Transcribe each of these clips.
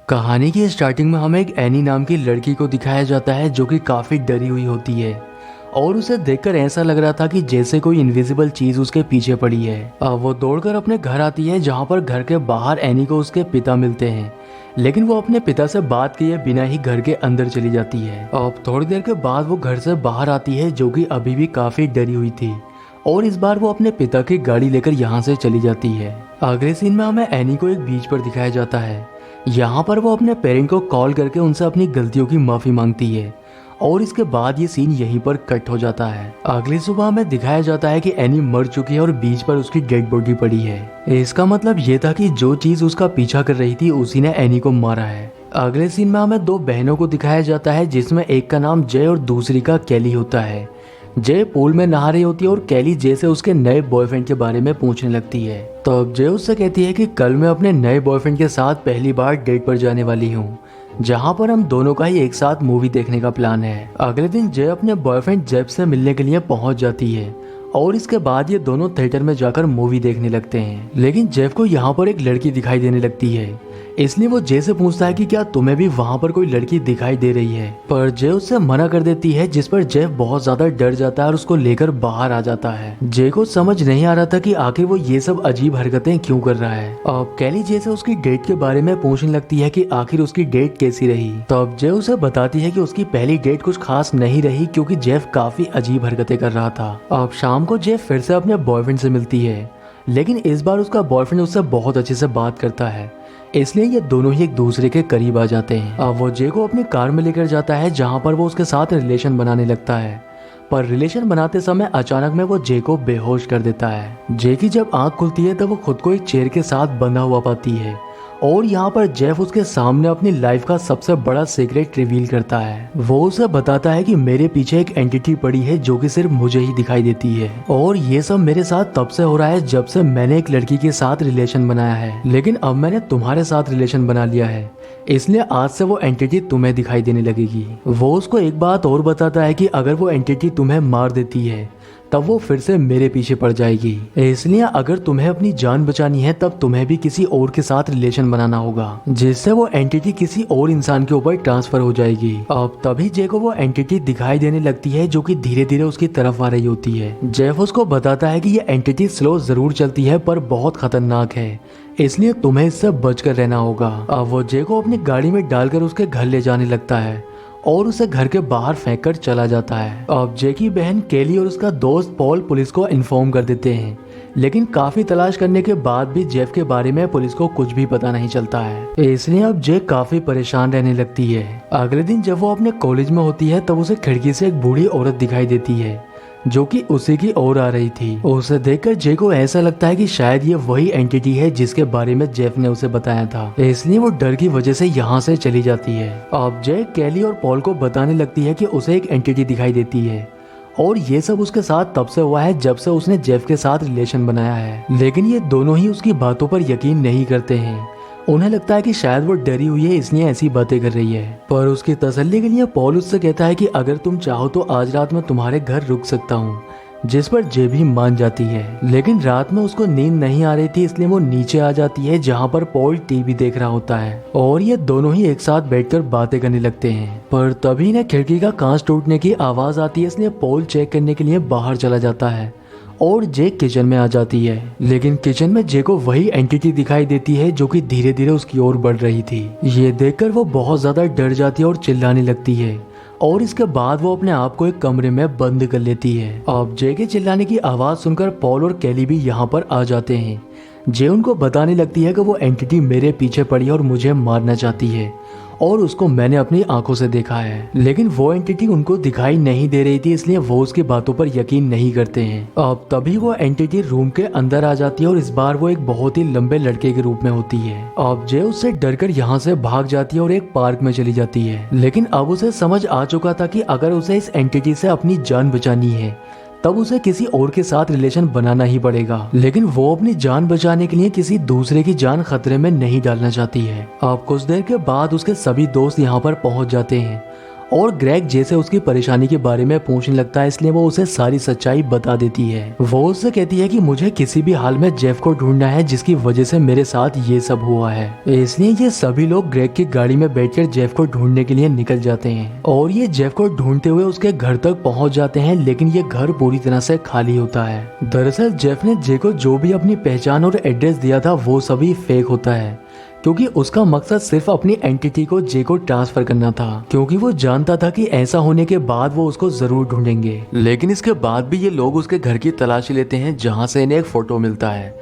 कहानी की स्टार्टिंग में हमें एक एनी नाम की लड़की को दिखाया जाता है जो कि काफ़ी डरी हुई होती है और उसे देखकर ऐसा लग रहा था कि जैसे कोई इनविजिबल चीज उसके पीछे पड़ी है। अब वो दौड़कर अपने घर आती है जहाँ पर घर के बाहर एनी को उसके पिता मिलते हैं, लेकिन वो अपने पिता से बात किए बिना ही घर के अंदर चली जाती है। अब थोड़ी देर के बाद वो घर से बाहर आती है जो कि अभी भी काफ़ी डरी हुई थी और इस बार वो अपने पिता की गाड़ी लेकर यहाँ से चली जाती है। अगले सीन में हमें एनी को एक बीच पर दिखाया जाता है। यहाँ पर वो अपने पेरेंट को कॉल करके उनसे अपनी गलतियों की माफ़ी मांगती है और इसके बाद ये सीन यहीं पर कट हो जाता है। अगली सुबह हमें दिखाया जाता है कि एनी मर चुकी है और बीच पर उसकी डेड बॉडी पड़ी है। इसका मतलब ये था कि जो चीज उसका पीछा कर रही थी उसी ने एनी को मारा है। अगले सीन में हमें दो बहनों को दिखाया जाता है जिसमें एक का नाम जय और दूसरी का कैली होता है। जय पूल में नहा रही होती है और कैली जय से उसके नए बॉयफ्रेंड के बारे में पूछने लगती है। तो अब जय उससे कहती है कि कल मैं अपने नए बॉयफ्रेंड के साथ पहली बार डेट पर जाने वाली हूँ, जहाँ पर हम दोनों का ही एक साथ मूवी देखने का प्लान है। अगले दिन जय अपने बॉयफ्रेंड जेब से मिलने के लिए पहुंच जाती है और इसके बाद ये दोनों थिएटर में जाकर मूवी देखने लगते हैं। लेकिन जेफ को यहाँ पर एक लड़की दिखाई देने लगती है, इसलिए वो जय से पूछता है कि क्या तुम्हें भी वहाँ पर कोई लड़की दिखाई दे रही है, पर जय उससे मना कर देती है, जिस पर जेफ बहुत ज्यादा डर जाता है और उसको लेकर बाहर आ जाता है। जय को समझ नहीं आ रहा था कि आखिर वो ये सब अजीब हरकतें क्यों कर रहा है। अब कैली जय से उसकी डेट के बारे में पूछने लगती है कि आखिर उसकी डेट कैसी रही। तो अब जय उसे बताती है कि उसकी पहली डेट कुछ खास नहीं रही क्योंकि जेफ काफी अजीब हरकतें कर रहा था। अब शाम को जेफ फिर से अपने बॉयफ्रेंड से मिलती है, लेकिन इस बार उसका बॉयफ्रेंड उससे बहुत अच्छे से बात करता है, इसलिए ये दोनों ही एक दूसरे के करीब आ जाते हैं। अब वो जे को अपनी कार में लेकर जाता है जहाँ पर वो उसके साथ रिलेशन बनाने लगता है, पर रिलेशन बनाते समय अचानक में वो जे को बेहोश कर देता है। जे की जब आंख खुलती है तब वो खुद को एक चेयर के साथ बंधा हुआ पाती है और यहाँ पर जेफ उसके सामने अपनी लाइफ का सबसे बड़ा सीक्रेट रिवील करता है। वो उसे बताता है कि मेरे पीछे एक एंटिटी पड़ी है जो कि सिर्फ मुझे ही दिखाई देती है और ये सब मेरे साथ तब से हो रहा है जब से मैंने एक लड़की के साथ रिलेशन बनाया है, लेकिन अब मैंने तुम्हारे साथ रिलेशन बना लिया है, इसलिए आज से वो एंटिटी तुम्हें दिखाई देने लगेगी। वो उसको एक बात और बताता है कि अगर वो एंटिटी तुम्हें मार देती है तब वो फिर से मेरे पीछे पड़ जाएगी, इसलिए अगर तुम्हें अपनी जान बचानी है तब तुम्हें भी किसी और के साथ रिलेशन बनाना होगा, जिससे वो एंटिटी किसी और इंसान के ऊपर ट्रांसफर हो जाएगी। अब तभी जे को वो एंटिटी दिखाई देने लगती है जो कि धीरे धीरे उसकी तरफ आ रही होती है। जेफ उसको बताता है कि ये एंटिटी स्लो जरूर चलती है पर बहुत खतरनाक है, इसलिए तुम्हें इससे बचकर रहना होगा। अब वो जे को अपनी गाड़ी में डालकर उसके घर ले जाने लगता है और उसे घर के बाहर फेंककर चला जाता है। अब जे की बहन केली और उसका दोस्त पॉल पुलिस को इन्फॉर्म कर देते हैं, लेकिन काफी तलाश करने के बाद भी जेफ के बारे में पुलिस को कुछ भी पता नहीं चलता है, इसलिए अब जे काफी परेशान रहने लगती है। अगले दिन जब वो अपने कॉलेज में होती है तब उसे खिड़की से एक बूढ़ी औरत दिखाई देती है जो कि उसी की ओर आ रही थी। उसे देखकर जे को ऐसा लगता है कि शायद ये वही एंटिटी है जिसके बारे में जेफ ने उसे बताया था, इसलिए वो डर की वजह से यहाँ से चली जाती है। अब जे कैली और पॉल को बताने लगती है कि उसे एक एंटिटी दिखाई देती है और ये सब उसके साथ तब से हुआ है जब से उसने जेफ के साथ रिलेशन बनाया है, लेकिन ये दोनों ही उसकी बातों पर यकीन नहीं करते हैं। उन्हें लगता है कि शायद वो डरी हुई है इसलिए ऐसी बातें कर रही है, पर उसकी तसल्ली के लिए पॉल उससे कहता है कि अगर तुम चाहो तो आज रात में तुम्हारे घर रुक सकता हूँ, जिस पर जे भी मान जाती है। लेकिन रात में उसको नींद नहीं आ रही थी इसलिए वो नीचे आ जाती है जहाँ पर पॉल टीवी देख रहा होता है और ये दोनों ही एक साथ बैठकर बातें करने लगते हैं। पर तभी ने खिड़की का कांच टूटने की आवाज आती है, इसलिए पॉल चेक करने के लिए बाहर चला जाता है और जे किचन में आ जाती है, लेकिन किचन में जे को वही एंटिटी दिखाई देती है जो कि धीरे धीरे उसकी ओर बढ़ रही थी। ये देखकर वो बहुत ज्यादा डर जाती है और चिल्लाने लगती है और इसके बाद वो अपने आप को एक कमरे में बंद कर लेती है। अब जे के चिल्लाने की आवाज सुनकर पॉल और कैली भी यहाँ पर आ जाते हैं। जे उनको बताने लगती है कि वो एंटिटी मेरे पीछे पड़ी है और मुझे मारना चाहती है और उसको मैंने अपनी आंखों से देखा है, लेकिन वो एंटिटी उनको दिखाई नहीं दे रही थी इसलिए वो उसकी बातों पर यकीन नहीं करते हैं। अब तभी वो एंटिटी रूम के अंदर आ जाती है और इस बार वो एक बहुत ही लंबे लड़के के रूप में होती है। अब जे उससे डरकर यहाँ से भाग जाती है और एक पार्क में चली जाती है, लेकिन अब उसे समझ आ चुका था कि अगर उसे इस एंटिटी से अपनी जान बचानी है तब उसे किसी और के साथ रिलेशन बनाना ही पड़ेगा, लेकिन वो अपनी जान बचाने के लिए किसी दूसरे की जान खतरे में नहीं डालना चाहती है। अब कुछ देर के बाद उसके सभी दोस्त यहाँ पर पहुँच जाते हैं और ग्रेग जैसे उसकी परेशानी के बारे में पूछने लगता है, इसलिए वो उसे सारी सच्चाई बता देती है। वो उससे कहती है कि मुझे किसी भी हाल में जेफ को ढूंढना है जिसकी वजह से मेरे साथ ये सब हुआ है। इसलिए ये सभी लोग ग्रेग की गाड़ी में बैठकर जेफ को ढूंढने के लिए निकल जाते हैं और ये जेफ को ढूंढते हुए उसके घर तक पहुंच जाते हैं, लेकिन ये घर पूरी तरह से खाली होता है। दरअसल जेफ ने जे को जो भी अपनी पहचान और एड्रेस दिया था वो सभी फेक होता है, क्योंकि उसका मकसद सिर्फ अपनी एंटिटी को जे को ट्रांसफर करना था, क्योंकि वो जानता था कि ऐसा होने के बाद वो उसको जरूर ढूंढेंगे। लेकिन इसके बाद भी ये लोग उसके घर की तलाशी लेते हैं, जहाँ से इन्हें एक फोटो मिलता है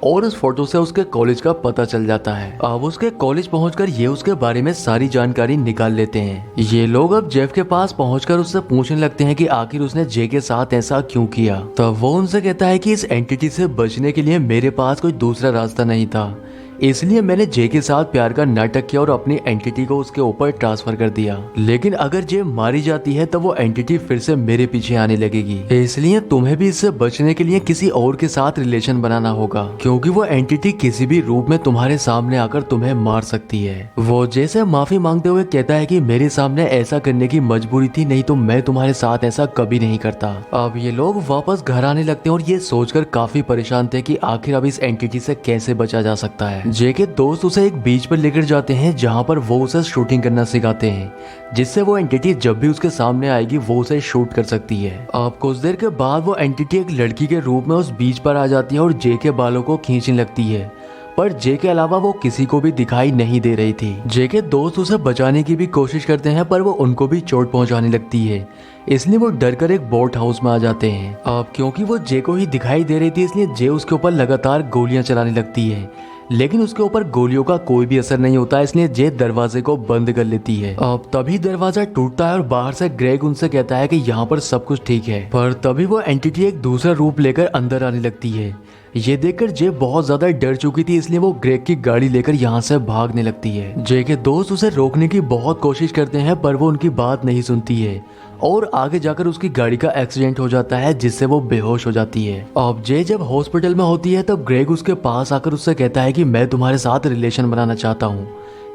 और उस फोटो से उसके कॉलेज का पता चल जाता है। अब उसके कॉलेज पहुंचकर ये उसके बारे में सारी जानकारी निकाल लेते हैं। ये लोग अब जेफ के पास पहुंचकर उससे पूछने लगते हैं कि आखिर उसने जे के साथ ऐसा क्यों किया। तब वो उनसे कहता है कि इस एंटिटी से बचने के लिए मेरे पास कोई दूसरा रास्ता नहीं था, इसलिए मैंने जे के साथ प्यार का नाटक किया और अपनी एंटिटी को उसके ऊपर ट्रांसफर कर दिया। लेकिन अगर जे मारी जाती है तो वो एंटिटी फिर से मेरे पीछे आने लगेगी, इसलिए तुम्हें भी इससे बचने के लिए किसी और के साथ रिलेशन बनाना होगा, क्योंकि वो एंटिटी किसी भी रूप में तुम्हारे सामने आकर तुम्हें मार सकती है। वो जे से माफी मांगते हुए कहता है कि मेरे सामने ऐसा करने की मजबूरी थी, नहीं तो मैं तुम्हारे साथ ऐसा कभी नहीं करता। अब ये लोग वापस घर आने लगते हैं और ये सोचकर काफी परेशान थे कि आखिर अब इस एंटिटी से कैसे बचा जा सकता है। जे के दोस्त उसे एक बीच पर लेकर जाते हैं, जहां पर वो उसे शूटिंग करना सिखाते हैं, जिससे वो एंटिटी जब भी उसके सामने आएगी वो उसे शूट कर सकती है। अब कुछ देर के बाद वो एंटिटी एक लड़की के रूप में उस बीच पर आ जाती है और जे के बालों को खींचने लगती है, पर जे के अलावा वो किसी को भी दिखाई नहीं दे रही थी। जे के दोस्त उसे बचाने की भी कोशिश करते हैं, पर वो उनको भी चोट पहुंचाने लगती है, इसलिए वो डरकर एक बोट हाउस में आ जाते हैं। अब क्योंकि वो जे को ही दिखाई दे रही थी, इसलिए जे उसके ऊपर लगातार गोलियां चलाने लगती है, लेकिन उसके ऊपर गोलियों का कोई भी असर नहीं होता, इसलिए जे दरवाजे को बंद कर लेती है। अब तभी दरवाजा टूटता है और बाहर से ग्रेग उनसे कहता है कि यहाँ पर सब कुछ ठीक है, पर तभी वो एंटिटी एक दूसरा रूप लेकर अंदर आने लगती है। ये देखकर जे बहुत ज्यादा डर चुकी थी, इसलिए वो ग्रेग की गाड़ी लेकर यहाँ से भागने लगती है। जे के दोस्त उसे रोकने की बहुत कोशिश करते हैं, पर वो उनकी बात नहीं सुनती है और आगे जाकर उसकी गाड़ी का एक्सीडेंट हो जाता है, जिससे वो बेहोश हो जाती है। अब जे जब हॉस्पिटल में होती है तब ग्रेग उसके पास आकर उससे कहता है कि मैं तुम्हारे साथ रिलेशन बनाना चाहता हूँ,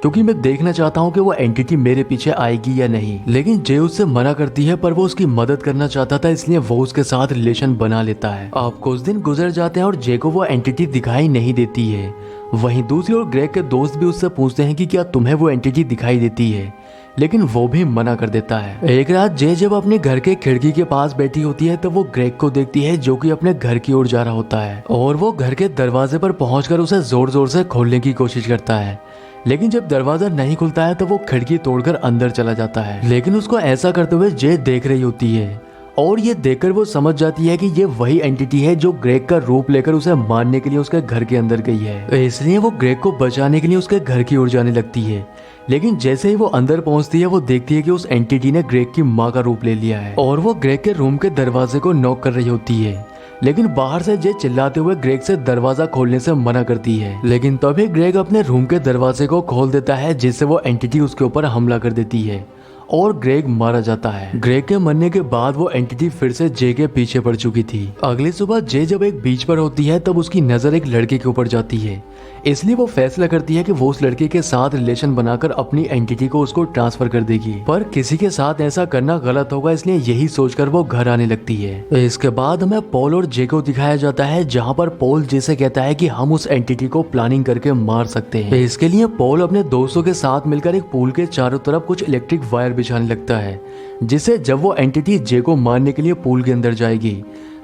क्योंकि मैं देखना चाहता हूँ कि वो एंटिटी मेरे पीछे आएगी या नहीं। लेकिन जे उससे मना करती है, पर वो उसकी मदद करना चाहता था, इसलिए वो उसके साथ रिलेशन बना लेता है। अब कुछ दिन गुजर जाते हैं और जे को वो एंटिटी दिखाई नहीं देती है। वहीं दूसरी ओर ग्रेग के दोस्त भी उससे पूछते हैं कि क्या तुम्हें वो एंटिटी दिखाई देती है, लेकिन वो भी मना कर देता है। एक रात जे जब अपने घर के खिड़की के पास बैठी होती है तो वो ग्रेग को देखती है, जो कि अपने घर की ओर जा रहा होता है, और वो घर के दरवाजे पर पहुंचकर उसे जोर जोर से खोलने की कोशिश करता है। लेकिन जब दरवाजा नहीं खुलता है तो वो खिड़की तोड़कर अंदर चला जाता है। लेकिन उसको ऐसा करते हुए जे देख रही होती है और ये देखकर वो समझ जाती है कि ये वही एंटिटी है जो ग्रेग का रूप लेकर उसे मारने के लिए उसके घर के अंदर गई है। इसलिए वो ग्रेग को बचाने के लिए उसके घर की ओर जाने लगती है। लेकिन जैसे ही वो अंदर पहुंचती है वो देखती है कि उस एंटिटी ने ग्रेग की माँ का रूप ले लिया है और वो ग्रेग के रूम के दरवाजे को नॉक कर रही होती है। लेकिन बाहर से जे चिल्लाते हुए ग्रेग से दरवाजा खोलने से मना करती है। लेकिन तभी ग्रेग अपने रूम के दरवाजे को खोल देता है, जिससे वो एंटिटी उसके ऊपर हमला कर देती है और ग्रेग मारा जाता है। ग्रेग के मरने के बाद वो एंटिटी फिर से जे के पीछे पड़ चुकी थी। अगली सुबह जे जब एक बीच पर होती है तब उसकी नजर एक लड़के के ऊपर जाती है, इसलिए वो फैसला करती है कि वो उस लड़के के साथ रिलेशन बनाकर अपनी एंटिटी को उसको ट्रांसफर कर देगी। पर किसी के साथ ऐसा करना गलत होगा, इसलिए यही सोचकर वो घर आने लगती है। इसके बाद हमें पॉल और जे को दिखाया जाता है, जहाँ पर पॉल जे से कहता है कि हम उस एंटिटी को प्लानिंग करके मार सकते हैं। इसके लिए पॉल अपने दोस्तों के साथ मिलकर एक पूल के चारों तरफ कुछ इलेक्ट्रिक वायर बिछाने लगता है, जिससे जब वो एंटिटी जे को मारने के लिए पूल के अंदर जाएगी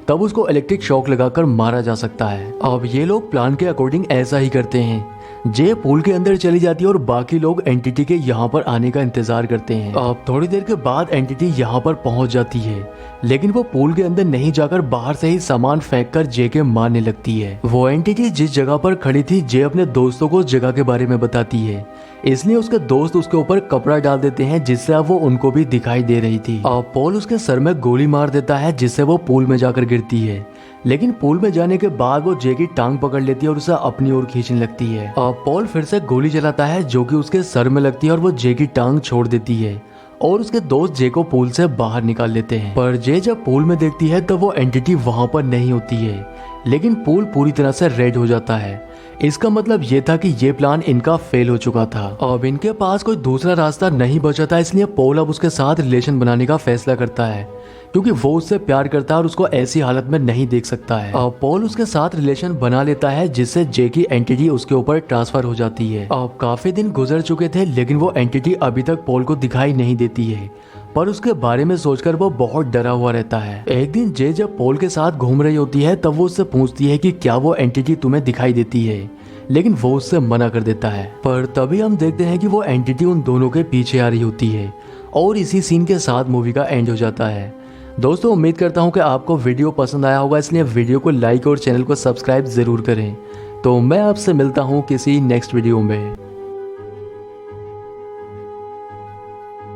तब उसको इलेक्ट्रिक शॉक लगाकर मारा जा सकता है। अब ये लोग प्लान के अकॉर्डिंग ऐसा ही करते हैं। जे पूल के अंदर चली जाती है और बाकी लोग एंटिटी के यहाँ पर आने का इंतजार करते हैं। अब थोड़ी देर के बाद एंटिटी यहाँ पर पहुंच जाती है, लेकिन वो पूल के अंदर नहीं जाकर बाहर से ही सामान फेंककर जे के मारने लगती है। वो एंटिटी जिस जगह पर खड़ी थी जे अपने दोस्तों को उस जगह के बारे में बताती है, इसलिए उसके दोस्त उसके ऊपर कपड़ा डाल देते हैं, जिससे अब वो उनको भी दिखाई दे रही थी। अब पॉल उसके सर में गोली मार देता है, जिससे वो पूल में जाकर गिरती है। लेकिन पूल में जाने के बाद वो जे की टांग पकड़ लेती है और उसे अपनी ओर खींचने लगती है। अब पॉल फिर से गोली चलाता है, जो कि उसके सर में लगती है और वो जे की टांग छोड़ देती है और उसके दोस्त जे को पूल से बाहर निकाल लेते हैं। पर जे जब पूल में देखती है तब वो एंटिटी वहां पर नहीं होती है, लेकिन पूल पूरी तरह से रेड हो जाता है। इसका मतलब ये था कि ये प्लान इनका फेल हो चुका था। अब इनके पास कोई दूसरा रास्ता नहीं बचा था, इसलिए पॉल अब उसके साथ रिलेशन बनाने का फैसला करता है क्योंकि वो उससे प्यार करता है और उसको ऐसी हालत में नहीं देख सकता है। अब पॉल उसके साथ रिलेशन बना लेता है जिससे जे की एंटिटी उसके ऊपर ट्रांसफर हो जाती है। अब काफी दिन गुजर चुके थे लेकिन वो एंटिटी अभी तक पॉल को दिखाई नहीं देती है, पर उसके बारे में सोचकर वो बहुत डरा हुआ रहता है। एक दिन जे जब पॉल के साथ घूम रही होती है तब वो उससे पूछती है कि क्या वो एंटिटी तुम्हें दिखाई देती है, लेकिन वो उससे मना कर देता है। पर तभी हम देखते हैं कि वो एंटिटी उन दोनों के पीछे आ रही होती है और इसी सीन के साथ मूवी का एंड हो जाता है। दोस्तों उम्मीद करता हूँ कि आपको वीडियो पसंद आया होगा, इसलिए वीडियो को लाइक और चैनल को सब्सक्राइब जरूर करें। तो मैं आपसे मिलता हूँ किसी नेक्स्ट वीडियो में।